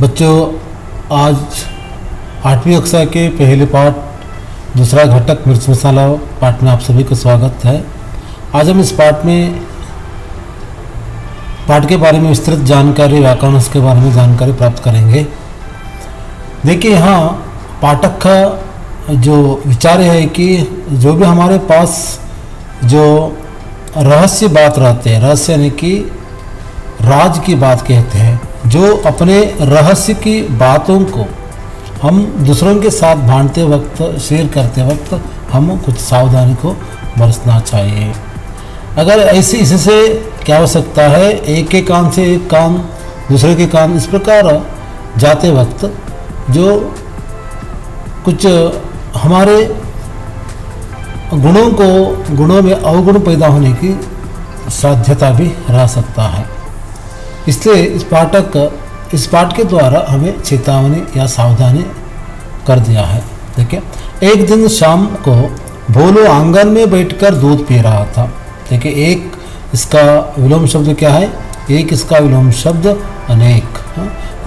बच्चों, आज 8वीं कक्षा के पहले पाठ दूसरा घटक मिर्च मसाला पाठ में आप सभी का स्वागत है। आज हम इस पाठ के बारे में विस्तृत जानकारी, व्याकरण के बारे में जानकारी प्राप्त करेंगे। देखिए, यहाँ पाठक का जो विचार है कि जो भी हमारे पास जो रहस्य बात रहते हैं, रहस्य यानी कि राज की बात कहते हैं, जो अपने रहस्य की बातों को हम दूसरों के साथ बांटते वक्त, शेयर करते वक्त हम कुछ सावधानी को बरतना चाहिए। अगर ऐसे इससे क्या हो सकता है, एक के कान से एक कान दूसरे के कान इस प्रकार जाते वक्त जो कुछ हमारे गुणों में अवगुण पैदा होने की साध्यता भी रह सकता है। इसलिए इस पाठ के द्वारा हमें चेतावनी या सावधानी कर दिया है। देखिए, एक दिन शाम को भोलू आंगन में बैठकर दूध पी रहा था। देखिए, एक इसका विलोम शब्द क्या है? एक इसका विलोम शब्द अनेक।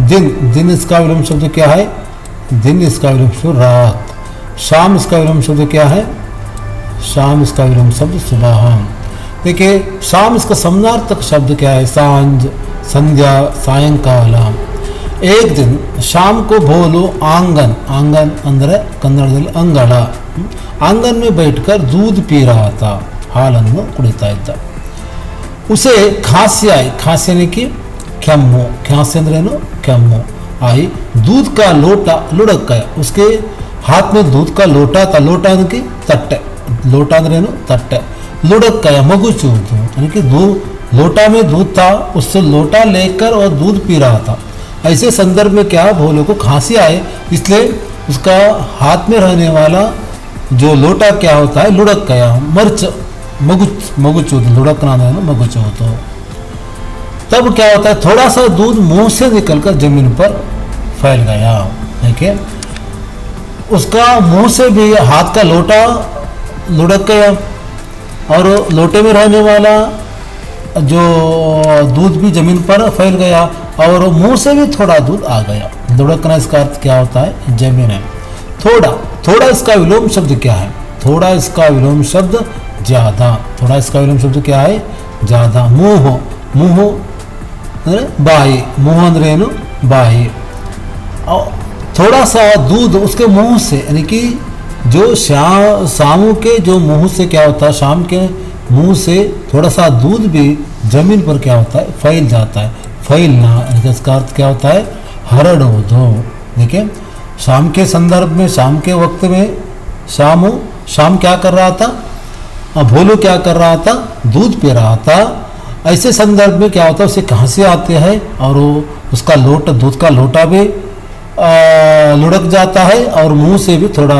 दिन इसका विलोम शब्द क्या है? दिन इसका विलोम शब्द रात। शाम इसका विलोम शब्द क्या है? शाम इसका विलोम शब्द सुबह। देखिए, शाम इसका समानार्थक शब्द क्या है? सांझ, संध्या, सायंकाल। एक दिन शाम को भोलू आंगन अंदर कन्नड़ದಲ್ಲಿ अंगड़ आंगन में बैठकर दूध पी रहा था, ಹಾಲನ್ನು ಕುಡಿತಾ ಇದ್ದ। उसे खांसी आई, खांसी यानी कि ಕೆಮ್ಮು, खांसी अंद्रेनु ಕೆಮ್ಮು आई। दूध का लोटा लुढ़क गया, उसके हाथ में दूध का लोटा था, लोटा यानी कि तट्टे, लोटा अंद्रेनु तट्टे, लुढ़क गया मगुचूದು यानी कि लोटा में दूध था, उससे लोटा लेकर और दूध पी रहा था। ऐसे संदर्भ में क्या, भोलू को खांसी आए, इसलिए उसका हाथ में रहने वाला जो लोटा क्या होता है, लुढ़क गया, मर्च मगुचूದು, लुढ़कना है ना, मगुचूದು। तब क्या होता है, थोड़ा सा दूध मुंह से निकलकर जमीन पर फैल गया। देखिए, उसका मुंह से भी हाथ का लोटा लुढ़क गया और लोटे में रहने वाला जो दूध भी जमीन पर फैल गया और मुंह से भी थोड़ा दूध आ गया। लुढ़कना इसका अर्थ क्या होता है? जमीन है। थोड़ा इसका विलोम शब्द क्या है? थोड़ा इसका विलोम शब्द ज्यादा। थोड़ा इसका विलोम शब्द क्या है? ज्यादा। मुंह ಅಂದ್ರೆ ಬಾಯಿ, मुंह अंद्रेनु बाई। थोड़ा सा दूध उसके मुंह से, यानी कि जो शामू के जो मुंह से क्या होता है, शाम के मुंह से थोड़ा सा दूध भी जमीन पर क्या होता है, फैल जाता है। फैलना इसका अर्थ क्या होता है? हरड़ोदो। देखिए, शाम के संदर्भ में, शाम के वक्त में शाम क्या कर रहा था? भोलू क्या कर रहा था? दूध पी रहा था। ऐसे संदर्भ में क्या होता है, उसे खांसी आती है और उसका दूध का लोटा भी लुढ़क जाता है और मुंह से भी थोड़ा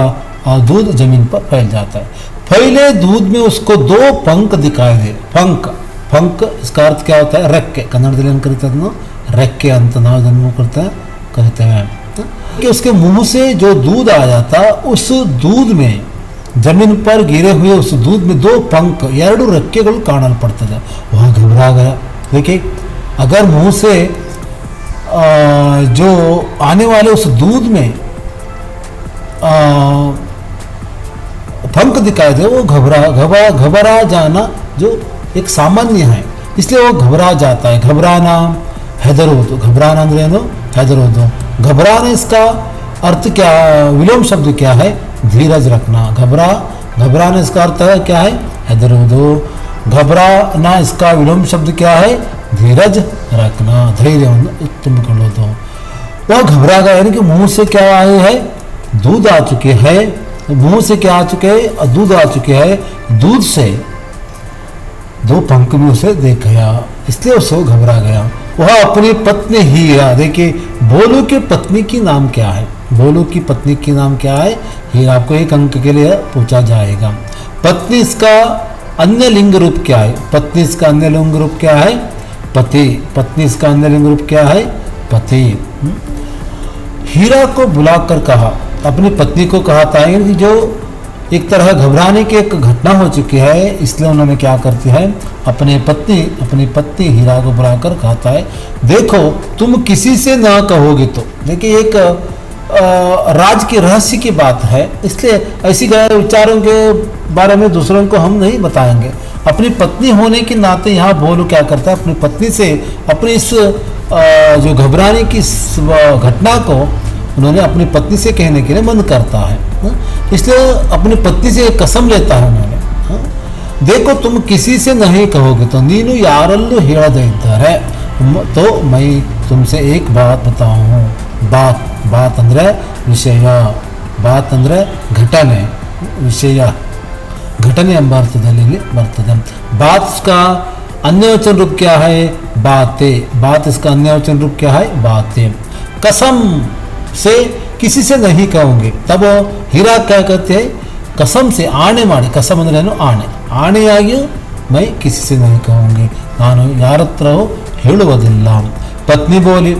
दूध जमीन पर फैल जाता है। फैले दूध में उसको दो पंख दिखाई दे। पंख इसका अर्थ क्या होता है? रेक्के। कन्नड़ದಲ್ಲಿ ಏನು ಕರೀತಾರೆ? रेक्के ಅಂತ ನಾವು ಇದನ್ನು कहते हैं कि उसके मुंह से जो दूध आ जाता, उस दूध में जमीन पर गिरे हुए उस दूध में दो पंख, ಎರಡು ರೆಕ್ಕೆಗಳು ಕಾಣಲು ಪಡ್ತದೆ। वह घबरा गया। देखिए, अगर मुंह से जो आने वाले उस दूध में पंख दिखाई दे, वो घबरा जाना जो एक सामान्य है, इसलिए वो घबरा जाता है। घबराना, ಹೆದರುವುದು। घबराना अंद्रेनु ಹೆದರುವುದು। घबराना इसका अर्थ क्या, विलोम शब्द क्या है? धीरज रखना। घबराना इसका अर्थ है क्या है? ಹೆದರುವುದು। घबराना इसका विलोम शब्द क्या है? धीरज रखना, धैर्यವನ್ನು ತುಂಬಿಕೊಳ್ಳೋದು। वह घबरा गया, यानी कि मुंह से क्या आए है? दूध आ चुके हैं। मुंह से क्या आ चुके हैं? दूध आ चुके हैं। दूध से दो पंख भी उसे देख गया, इसलिए उसे घबरा गया। वह अपनी पत्नी हीरा। देखिए, भोलू की पत्नी की नाम क्या है? भोलू की पत्नी की नाम क्या है? ये आपको एक अंक के लिए पूछा जाएगा। पत्नी इसका अन्य लिंग रूप क्या है? पत्नी इसका अन्य लिंग रूप क्या है? पति। पत्नी इसका अन्य लिंग रूप क्या है? पति। हीरा को बुलाकर कहा, अपनी पत्नी को कहा था कि जो एक तरह घबराने की एक घटना हो चुकी है, इसलिए उन्होंने क्या करती है, अपनी पत्नी हीरा को बुलाकर कहता है, देखो तुम किसी से ना कहोगे तो। देखिए एक राज के रहस्य की बात है, इसलिए ऐसी गैर विचारों के बारे में दूसरों को हम नहीं बताएंगे। अपनी पत्नी होने के नाते यहाँ भोलू क्या करता है, अपनी पत्नी से अपनी इस जो घबराने की घटना को उन्होंने अपनी पत्नी से कहने के लिए मन करता है। इसलिए अपनी पत्नी से एक कसम लेता है उन्होंने, देखो तुम किसी से नहीं कहोगे तो नीनु यारल्लू हेळदै इद्ದರೆ तो मैं तुमसे एक बात बताऊँ। बात अंदर विषय, बात अंदर घटने, विषय घटने ಎಂಬ ಅರ್ಥದಲ್ಲಿ ಬರ್ತದೆ। बात इसका अन्यवचन रूप क्या है, बातें। बात इसका अन्यवचन रूप क्या है, बातें। कसम से किसी से नहीं कहूँगे, तब हीरा क्या कहते हैं, कसम से आणे ಮಾಡಿ, कसम ಅಂದ್ರೆ ಏನು, ಆಣೆಯಾಗಿಯೂ मैं किसी से नहीं कहूँगी, ನಾನು ಯಾರ ಹತ್ರವೂ ಹೇಳುವುದಿಲ್ಲ। पत्नी बोली,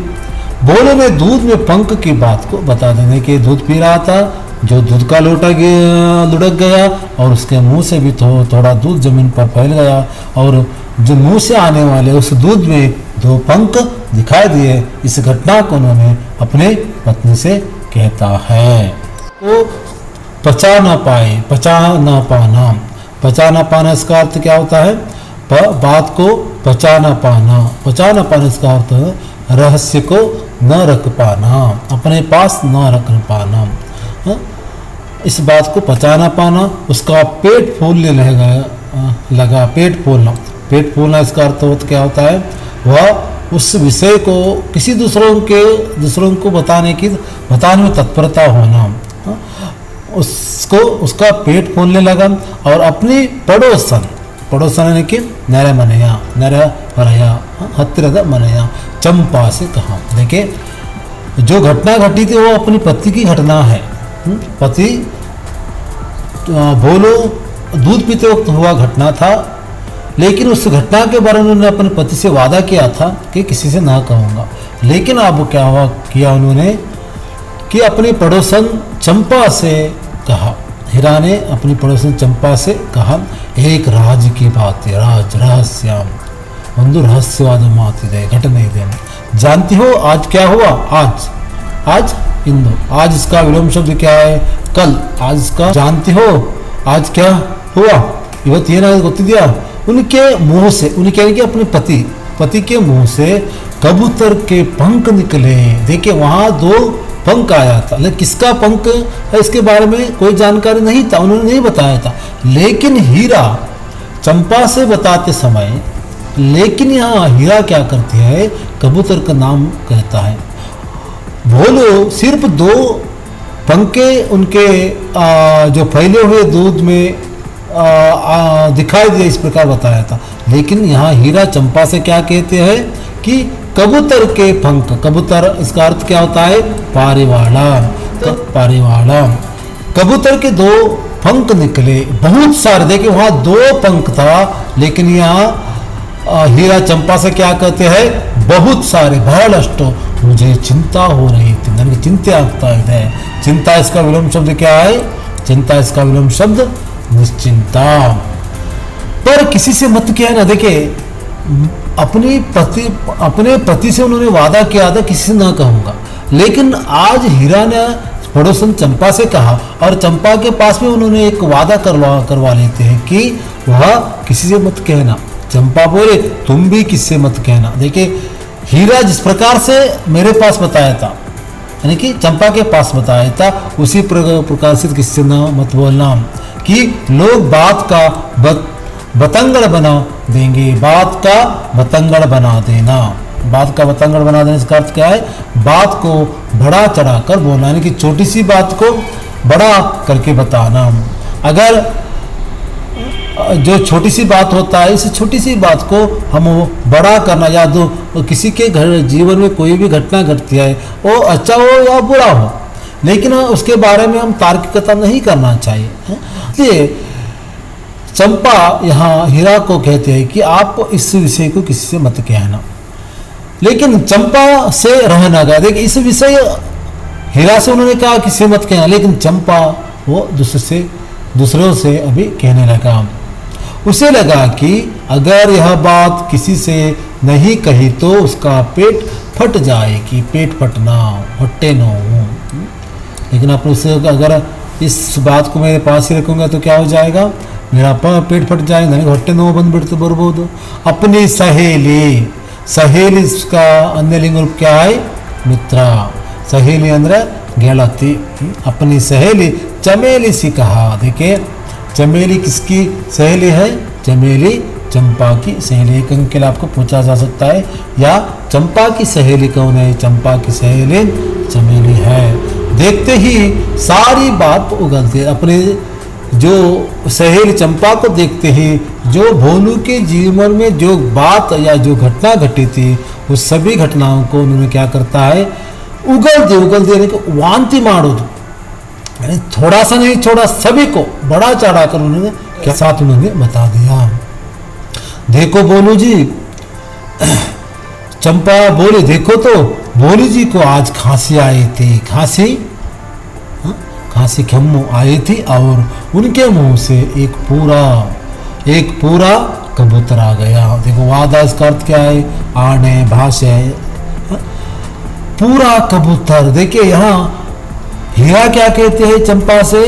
भोलू ने दूध में पंख की बात को बता देने के दूध पी रहा था, जो दूध का लोटा लुढ़क गया और उसके मुंह से भी थोड़ा दूध जमीन पर फैल गया और जो मुंह से आने वाले उस दूध में 2 पंख दिखाई दिए। इस घटना को उन्होंने अपने पत्नी से कहता है। वो पचा ना पाए, पचा ना पाना, पचा ना पाना इसका अर्थ क्या होता है, बात को पचा ना पाना। पचा ना पाना इसका अर्थ रहस्य को न रख पाना, अपने पास न रख पाना। इस बात को पचाना पाना, उसका पेट फूलने लगा। पेट फूलना इसका अर्थ क्या होता है, वह उस विषय को किसी दूसरों को बताने में तत्परता होना। उसका पेट फूलने लगा और अपनी पड़ोसन यानी कि नेरे मನೆಯ हत्तिರದ मನೆಯ चंपा से कहा। देखिए जो घटना घटी थी वो अपनी पति की घटना है। पति भोलू दूध पीते वक्त हुआ घटना था, लेकिन उस घटना के बारे में उन्होंने अपने पति से वादा किया था कि किसी से ना कहूँगा। लेकिन अब क्या हुआ किया उन्होंने कि अपनी पड़ोसन चंपा से कहा। हीरा ने अपनी पड़ोसन चंपा से कहा, एक राज की बात है, रहस्य ಒಂದು ರಹಸ್ಯವಾದ ಮಾತಿದೆ, घटने ಇದೆ, जानती हो आज क्या हुआ, आज इंदु, आज इसका विलोम शब्द क्या है, कल। आज इसका जानती हो आज क्या हुआ, ಇವತ್ತು ಏನಾಗಿದೆ ಗೊತ್ತಿದೆಯಾ। उनके मुंह से, उनके यानी कि अपने पति के मुंह से कबूतर के पंख निकले। देखिए वहां 2 पंख आया था, लेकिन किसका पंख है इसके बारे में कोई जानकारी नहीं था, उन्होंने नहीं बताया था। लेकिन हीरा चंपा से बताते समय, लेकिन यहाँ हीरा क्या करती है, कबूतर का नाम कहता है। भोलू सिर्फ 2 पंखे उनके जो फैले हुए दूध में दिखाई दिए, इस प्रकार बताया था। लेकिन यहाँ हीरा चंपा से क्या कहते हैं कि कबूतर के पंख। कबूतर इसका अर्थ क्या होता है, पारिवाला। कबूतर के 2 पंख निकले, बहुत सारे। देखिए वहाँ 2 पंख था, लेकिन यहाँ हीरा चंपा से क्या कहते हैं, बहुत सारे, ಬಹಳಷ್ಟು। मुझे चिंता हो रही थी, ನನಗೆ ಚಿಂತೆ ಆಗ್ತಾ ಇದೆ। चिंता इसका विलोम शब्द क्या है, चिंता इसका विलोम शब्द निश्चिंता। पर किसी से मत किया ना। देखिए अपने पति से उन्होंने वादा किया था किसी से ना कहूँगा, लेकिन आज हीरा ने पड़ोसन चंपा से कहा और चंपा के पास में उन्होंने एक वादा करवा लेते हैं कि वह किसी से मत कहना। चंपा बोले तुम भी किससे मत कहना। देखिए हीरा जिस प्रकार से मेरे पास बताया था, यानी कि चंपा के पास बताया था, उसी प्रकार से किससे न मत बोलना कि लोग बात का बतंगड़ बना देंगे। बात का बतंगड़ बना देना, बात का बतंगड़ बना देने इसका अर्थ क्या है, बात को बढ़ा चढ़ा कर बोलना, यानी कि छोटी सी बात को बड़ा करके बताना। अगर जो छोटी सी बात होता है, इस छोटी सी बात को हम बड़ा करना, या किसी के घर जीवन में कोई भी घटना घटती है, वो अच्छा हो या बुरा हो, लेकिन उसके बारे में हम तार्किकता नहीं करना चाहिए। इसलिए चंपा यहाँ हीरा को कहते हैं कि आप इस विषय को किसी से मत कहना। लेकिन चंपा से रहना गया। देखिए इस विषय हीरा से उन्होंने कहा किसी मत कहना, लेकिन चंपा वो दूसरे से दूसरों से अभी कहने लगा। उसे लगा कि अगर यह बात किसी से नहीं कही तो उसका पेट फट जाएगी, पेट फटना, फट्टे न हो। लेकिन अपने उसे अगर इस बात को मेरे पास ही रखूंगा तो क्या हो जाएगा, मेरा पेट फट जाएगा, नहीं ಹೊಟ್ಟೆ ನೋವು ಬಂದ್ಬಿಡ್ತು ಬರ್ಬೋದು। अपनी सहेली, सहेली इसका अन्य लिंग रूप क्या है, मित्र। सहेली ಅಂದ್ರೆ ಗೆಳತಿ। अपनी सहेली चमेली सी कहा। देखिए चमेली किसकी सहेली है, चमेली चंपा की सहेली। एक अंक के लिए आपको पूछा जा सकता है, या चंपा की सहेली कौन है, चंपा की सहेली चमेली है। देखते ही सारी बात उगलती है। अपने जो सहेली चंपा को देखते ही जो भोलू के जीवन में जो बात या जो घटना घटी थी उस सभी घटनाओं को उन्होंने क्या करता है, उगल देने को वांति मारोದು, यानी थोड़ा सा नहीं छोड़ा, सभी को बड़ा चढ़ा कर उन्होंने क्या साथ उन्होंने बता दिया। देखो बोलू जी, चंपा बोली देखो तो बोलू जी को आज खांसी आई थी, खांसी खम्मू आई थी और उनके मुंह से एक पूरा कबूतर आ गया। देखो वादा इसका अर्थ क्या है, आने भाषा है, पूरा कबूतर। देखिए यहाँ हीरा क्या कहते हैं चंपा से,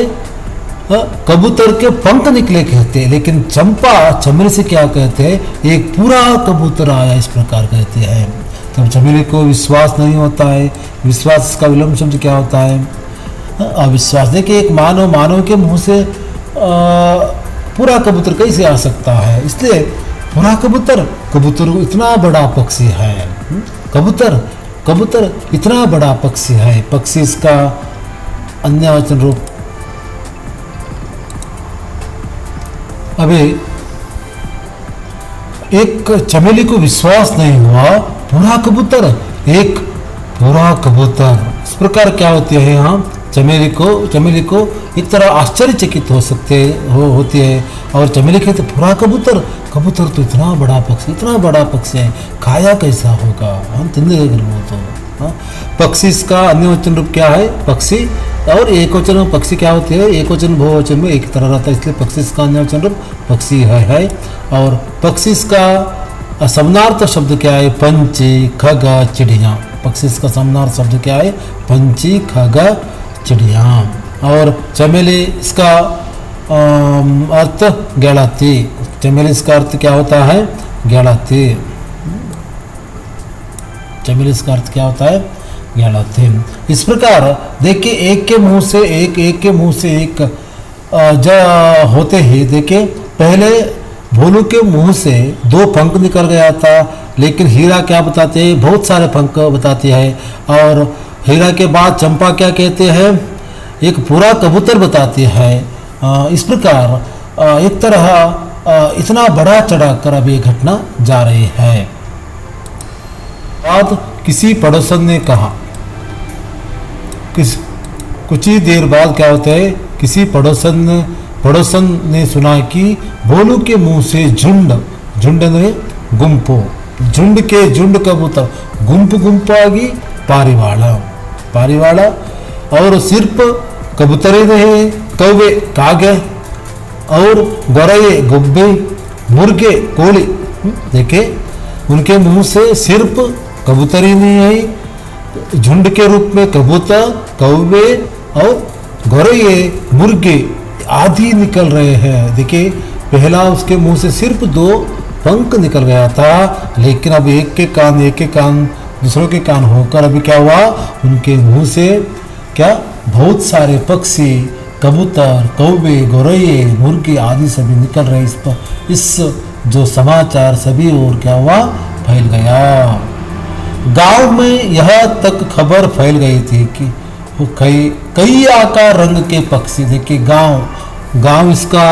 कबूतर के पंख निकले कहते हैं, लेकिन चंपा चमेली से क्या कहते हैं, एक पूरा कबूतर आया, इस प्रकार कहते हैं। तब चमेली को विश्वास नहीं होता है। विश्वास का विलोम शब्द क्या होता है, अविश्वास। देखिए एक मानव के मुंह से पूरा कबूतर कैसे आ सकता है, इसलिए पूरा कबूतर इतना बड़ा पक्षी है, कबूतर इतना बड़ा पक्षी है। पक्षी इसका अन्य वचन रूप। अभी एक चमेली को विश्वास नहीं हुआ, पूरा कबूतर, एक पूरा कबूतर, इस प्रकार क्या होती है यहाँ, चमेली को एक तरह आश्चर्यचकित होती है। और चमेली कहते पूरा कबूतर तो इतना बड़ा पक्षी है, खाया कैसा होगा, हम तिंदे तो। पक्षी इसका अन्य वचन रूप क्या है, पक्षी। और एक वचन में पक्षी क्या होती है, एक वचन बहुवचन में एक तरह रहता है, इसलिए पक्षी इसका अन्य वचन रूप पक्षी है। और पक्षी इसका समानार्थ शब्द क्या है, पंछी खग चिड़िया। पक्षी इसका समानार्थ शब्द क्या है, पंछी खग चिड़िया। और चमेली इसका अर्थ ಗೆಳತಿ। चमेली इसका अर्थ क्या होता है, ಗೆಳತಿ। चमेली इसका अर्थ क्या होता है, ಗೆಳತಿ। इस प्रकार देखिए एक के मुंह से एक होते ही देखिए पहले भोलू के मुंह से 2 पंख निकल गया था, लेकिन हीरा क्या बताते हैं, बहुत सारे पंख बताते हैं। और हीरा के बाद चंपा क्या कहते हैं, एक पूरा कबूतर बताती है। इस प्रकार एक तरह इतना बड़ा चढ़ाकर अब ये घटना जा रही है। बाद किसी पड़ोसन ने कहा, कुछ ही देर बाद क्या होता है, किसी पड़ोसन ने सुना कि भोलू के मुंह से झुंड ने गुंपो, झुंड कबूतर, गुंप आगी पारिवाड़ा। और सिर्फ कबूतरे नहीं, कौवे कागे, और गोरये गुब्बे, मुर्गे कोली। देखे उनके मुंह से सिर्फ कबूतर ही नहीं है, झुंड के रूप में कबूतर, कौवे और गोरये, मुर्गे आदि निकल रहे हैं। देखिए पहला उसके मुंह से सिर्फ 2 पंख निकल गया था, लेकिन अब एक के कान दूसरों के कान होकर अभी क्या हुआ, उनके मुंह से क्या बहुत सारे पक्षी, कबूतर, कौवे, गोरैये, मुर्गे आदि सभी निकल रहे। इस जो समाचार सभी और क्या हुआ, फैल गया। गांव में यह तक खबर फैल गई थी कि कई आकार रंग के पक्षी। देखिए गांव इसका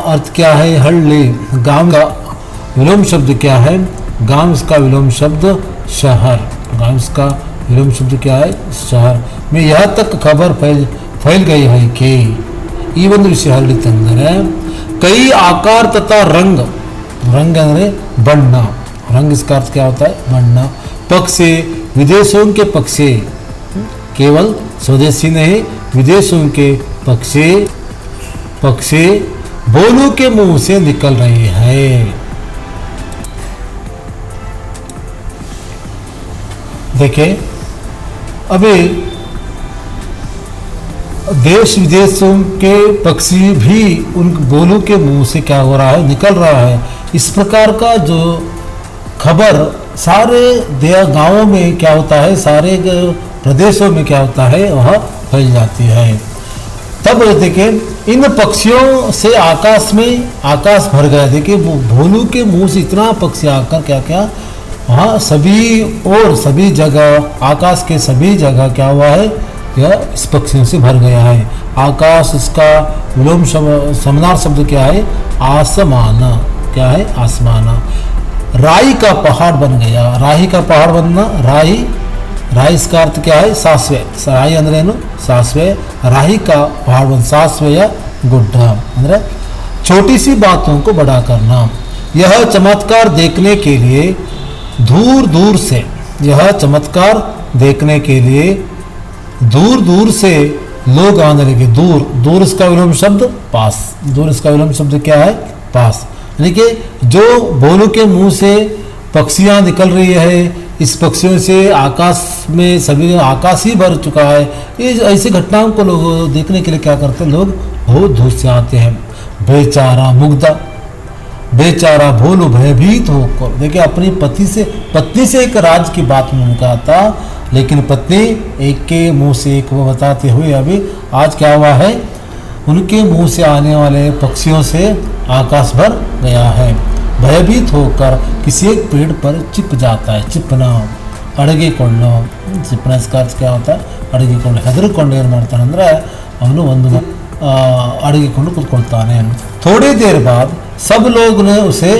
अर्थ क्या है, हल्ले। गांव का विलोम शब्द क्या है, गांव इसका विलोम शब्द शहर। गांव इसका विलोम शब्द क्या है, शहर। में यह तक खबर फैल गई है कि ಈ ಒಂದು ವಿಷಯ ಹರಡಿತೆಂದರೆ कई आकार तथा रंग ಅಂದರೆ बन्ना, रंग इसका अर्थ क्या होता है, बन्ना। पक्षी, विदेशों के पक्षी, केवल स्वदेशी नहीं विदेशों के पक्षी पक्षी भोलू के मुंह से निकल रही है। देखिए अभी देश विदेशों के पक्षी भी उन भोलू के मुंह से क्या हो रहा है, निकल रहा है। इस प्रकार का जो खबर सारे गांवों में क्या होता है, सारे प्रदेशों में क्या होता है, वह फैल जाती है। तब देखिए इन पक्षियों से आकाश भर गया। देखिए भोलू के मुंह से इतना पक्षी आकर क्या क्या वहाँ सभी और सभी जगह, आकाश के सभी जगह क्या हुआ है, यह इस पक्षियों से भर गया है। आकाश, इसका विलोम समनार शब्द क्या है, आसमाना। क्या है, आसमाना। राई का पहाड़ बन गया। राही का पहाड़ बनना, राही इसका अर्थ क्या है, सासवे। राही अंद्रेनु सासवे, राही का पहाड़ बन, सासवे या गुड्ढा अंद्रे छोटी सी बातों को बड़ा करना। यह चमत्कार देखने के लिए दूर दूर से, यह चमत्कार देखने के लिए दूर दूर से लोग आने लगे। दूर, दूर इसका विलोम शब्द पास। दूर इसका विलोम शब्द क्या है, पास। यानी कि जो भोलू के मुंह से पक्षियां निकल रही है, इस पक्षियों से आकाश में सभी आकाश ही भर चुका है। ये ऐसी घटनाओं को लोग देखने के लिए क्या करते हैं, लोग बहुत दूर से आते हैं। बेचारा मुग्धा, बेचारा भोलू भयभीत होकर, देखिए अपनी पत्नी से एक राज की बात उन्होंने कहा था, लेकिन पत्नी एक के मुंह से एक वो बताते हुए अभी आज क्या हुआ है, उनके मुंह से आने वाले पक्षियों से आकाश भर गया है। भयभीत होकर किसी एक पेड़ पर चिप जाता है। चिपना, अड़गे ಕೊಳ್ಳೋ, चिपना इसका अर्थ क्या होता है, ಅಡಗಿಕೊಂಡು, ಹೆದರಿಕೊಂಡು ಏನು ಮಾಡ್ತಾನೆ ಅಂದರೆ ಅವನು ಒಂದು ಅಡಗಿಕೊಂಡು ಕೂತ್ಕೊಳ್ತಾನೆ। थोड़ी देर बाद सब लोग ने उसे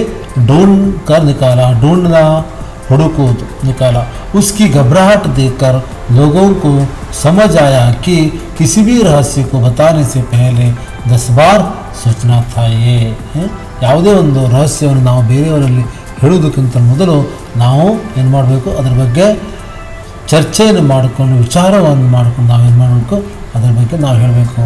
ढूंढ कर निकाला। ढूंढना, हुड़कूद, निकाला। उसकी घबराहट देखकर लोगों को समझ आया कि किसी भी रहस्य को बताने से पहले 10 बार सोचना था। ये ಯಾವುದೇ ಒಂದು ರಹಸ್ಯವನ್ನು ನಾವು ಬೇರೆಯವರಲ್ಲಿ ಹೇಳುವುದಕ್ಕಿಂತ ಮೊದಲು ನಾವು ಏನು ಮಾಡಬೇಕು, ಅದರ ಬಗ್ಗೆ ಚರ್ಚೆಯನ್ನು ಮಾಡಿಕೊಂಡು, ವಿಚಾರವನ್ನು ಮಾಡಿಕೊಂಡು ನಾವೇನು ಮಾಡಬೇಕು, ಅದರ ಬಗ್ಗೆ ನಾವು ಹೇಳಬೇಕು।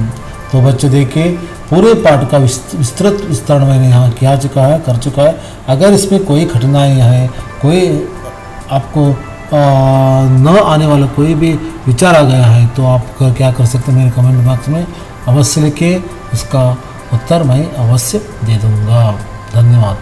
तो बच्चों देखिए पूरे पाठ का विस्तृत विस्तरण मैंने यहाँ किया चुका है, कर चुका है। अगर इसमें कोई कठिनाई है, कोई आपको न आने वाला कोई भी विचार आ गया है, तो आप क्या कर सकते हैं, मेरे कमेंट बॉक्स में अवश्य लिखिए, उसका उत्तर मैं अवश्य दे दूँगा। धन्यवाद।